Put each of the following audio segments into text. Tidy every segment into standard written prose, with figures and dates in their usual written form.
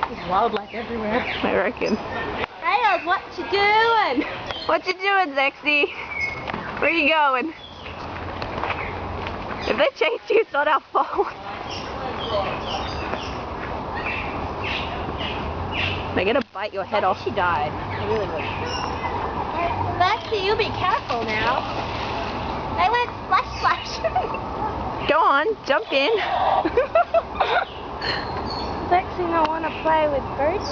There's wildlife everywhere. I reckon. Hey, what you doing? What you doing, Zexy? Where you going? If they chased you, it's not our fault. They're gonna bite your head off. She died. I really would. Lexi, you be careful now. I went splash splash. Go on, jump in. Lexi don't want to play with birds.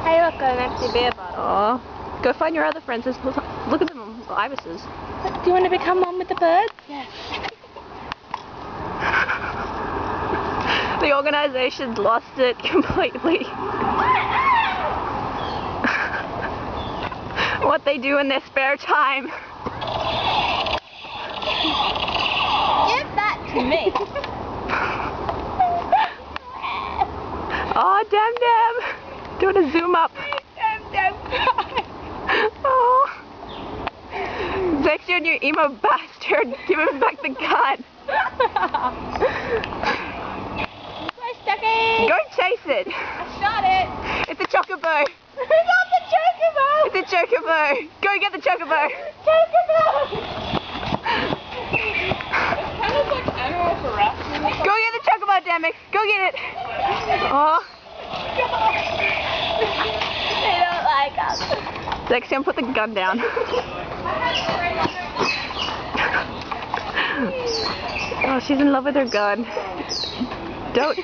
Hey, look, an empty beer bottle. Oh, go find your other friends. Look at them, ibises. Do you want to become one with the birds? Yes. The organization's lost it completely. What they do in their spare time. Give that to me. Oh, Dem. Do you want to zoom up? Dem. Oh. Zexion, you emo bastard. Give him back the gun. Go chase it. I shot it. It's a chocobo. It's not the chocobo. It's a chocobo. Go get the chocobo. Chocobo. It's kind of like animal harassment. Go get the chocobo, Demyx. Go get it. Oh. They don't like us. Zexion, put the gun down. Oh, she's in love with her gun. Don't.